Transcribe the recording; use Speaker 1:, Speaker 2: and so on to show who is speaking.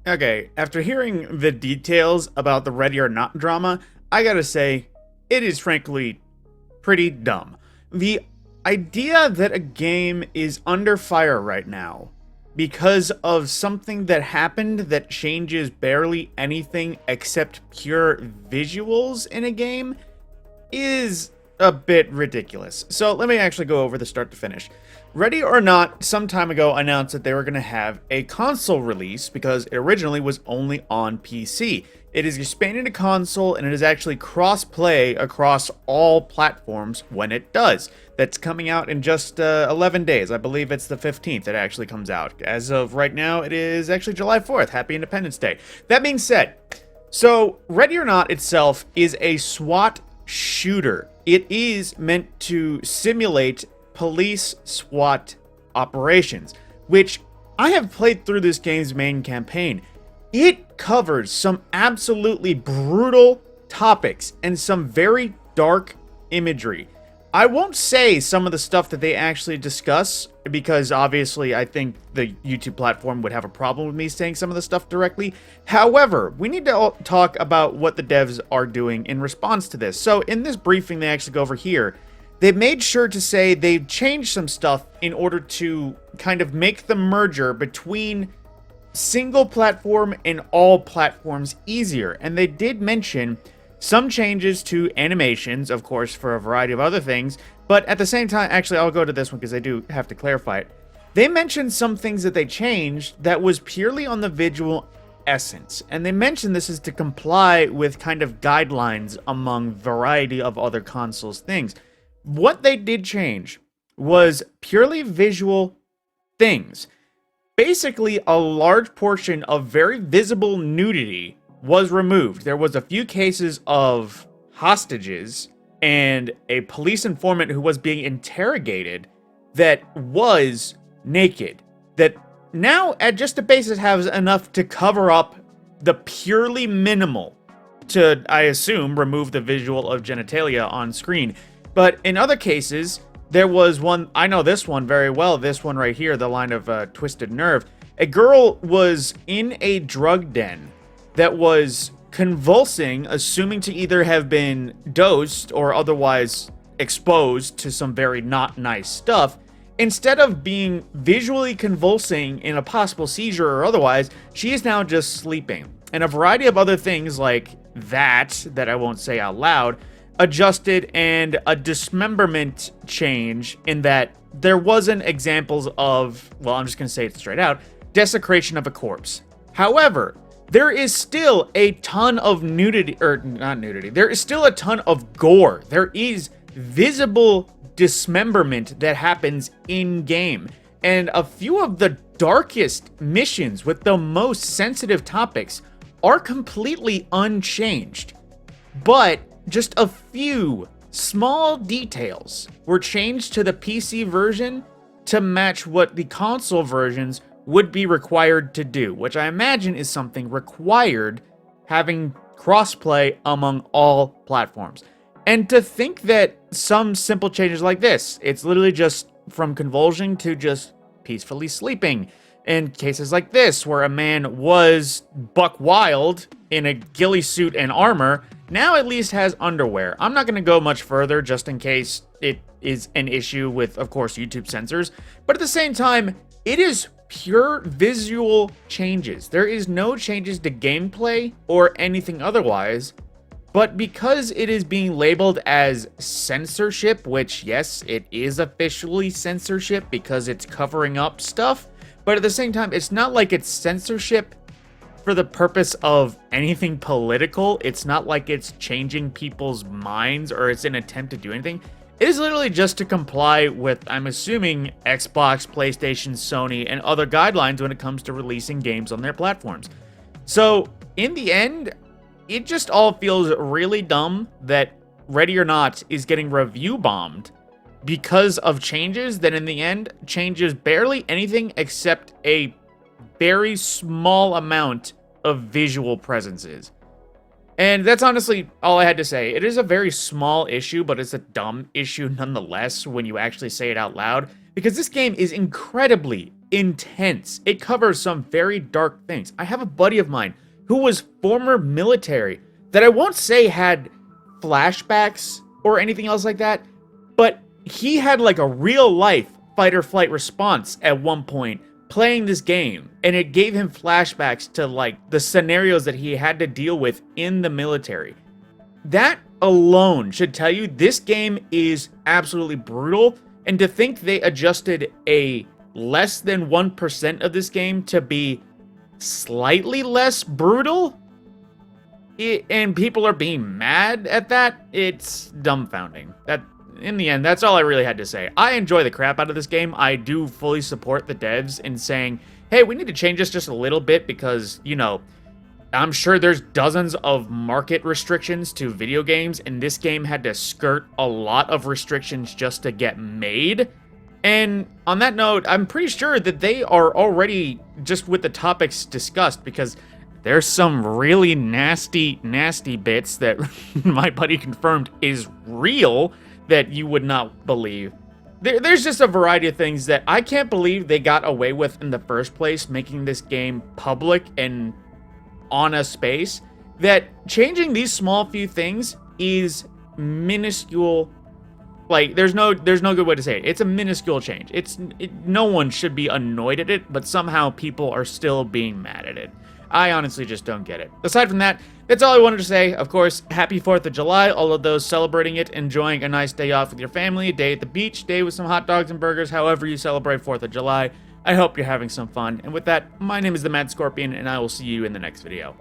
Speaker 1: Okay, after hearing the details about the Ready or Not drama, I gotta say, it is frankly pretty dumb. The idea that a game is under fire right now because of something that happened that changes barely anything except pure visuals in a game is a bit ridiculous. So let me actually go over the start to finish. Ready or Not some time ago announced that they were going to have a console release because it originally was only on PC. It is expanding to console and it is actually cross-play across all platforms when it does. That's coming out in just 11 days. I believe it's the 15th it actually comes out. As of right now, it is actually July 4th. Happy Independence Day. That being said, so Ready or Not itself is a SWAT shooter. It is meant to simulate police SWAT operations, which I have played through this game's main campaign. It covers some absolutely brutal topics and some very dark imagery. I won't say some of the stuff that they actually discuss because obviously I think the YouTube platform would have a problem with me saying some of the stuff directly. However, we need to talk about what the devs are doing in response to this. So in this briefing they actually go over here, they made sure to say they've changed some stuff in order to kind of make the merger between single platform and all platforms easier. And they did mention some changes to animations, of course, for a variety of other things. But at the same time, actually, I'll go to this one because I do have to clarify it. They mentioned some things that they changed that was purely on the visual essence. And they mentioned this is to comply with kind of guidelines among variety of other consoles things. What they did change was purely visual things. Basically, a large portion of very visible nudity was removed. There was a few cases of hostages and a police informant who was being interrogated that was naked. That now, at just a basis, has enough to cover up the purely minimal to, I assume, remove the visual of genitalia on screen. But in other cases, there was one, I know this one very well, this one right here, the line of Twisted Nerve. A girl was in a drug den that was convulsing, assuming to either have been dosed or otherwise exposed to some very not nice stuff. Instead of being visually convulsing in a possible seizure or otherwise, she is now just sleeping. And a variety of other things like that I won't say out loud, adjusted, and a dismemberment change in that there wasn't examples of, well, I'm just going to say it straight out, desecration of a corpse. However, there is still a ton of nudity, or not nudity, there is still a ton of gore. There is visible dismemberment that happens in-game. And a few of the darkest missions with the most sensitive topics are completely unchanged. But just a few small details were changed to the PC version to match what the console versions would be required to do, which I imagine is something required having crossplay among all platforms. And to think that some simple changes like this, it's literally just from convulsion to just peacefully sleeping. In cases like this, where a man was buck wild in a ghillie suit and armor, now at least has underwear. I'm not going to go much further just in case it is an issue with, of course, YouTube censors. But at the same time, it is pure visual changes. There is no changes to gameplay or anything otherwise. But because it is being labeled as censorship, which, yes, it is officially censorship because it's covering up stuff, but at the same time, it's not like it's censorship for the purpose of anything political. It's not like it's changing people's minds or it's an attempt to do anything. It is literally just to comply with, I'm assuming, Xbox, PlayStation, Sony, and other guidelines when it comes to releasing games on their platforms. So, in the end, it just all feels really dumb that Ready or Not is getting review bombed because of changes that in the end changes barely anything except a very small amount of visual presences. And that's honestly all I had to say. It is a very small issue, but it's a dumb issue nonetheless when you actually say it out loud, because this game is incredibly intense. It covers some very dark things. I have a buddy of mine who was former military that I won't say had flashbacks or anything else like that, but he had like a real life fight or flight response at one point playing this game, and it gave him flashbacks to like the scenarios that he had to deal with in the military. That alone should tell you this game is absolutely brutal, and to think they adjusted a less than 1% of this game to be slightly less brutal, and people are being mad at that, it's dumbfounding. That, in the end, that's all I really had to say. I enjoy the crap out of this game. I do fully support the devs in saying, hey, we need to change this just a little bit because, you know, I'm sure there's dozens of market restrictions to video games, and this game had to skirt a lot of restrictions just to get made. And on that note, I'm pretty sure that they are already just with the topics discussed, because there's some really nasty bits that my buddy confirmed is real that you would not believe. There's just a variety of things that I can't believe they got away with in the first place, making this game public and on a space, that changing these small few things is minuscule. Like, there's no good way to say it. It's a minuscule change. No one should be annoyed at it, but somehow people are still being mad at it. I honestly just don't get it. Aside from that, that's all I wanted to say. Of course, happy 4th of July. All of those celebrating it, enjoying a nice day off with your family, a day at the beach, day with some hot dogs and burgers, however you celebrate 4th of July. I hope you're having some fun. And with that, my name is the Mad Scorpion, and I will see you in the next video.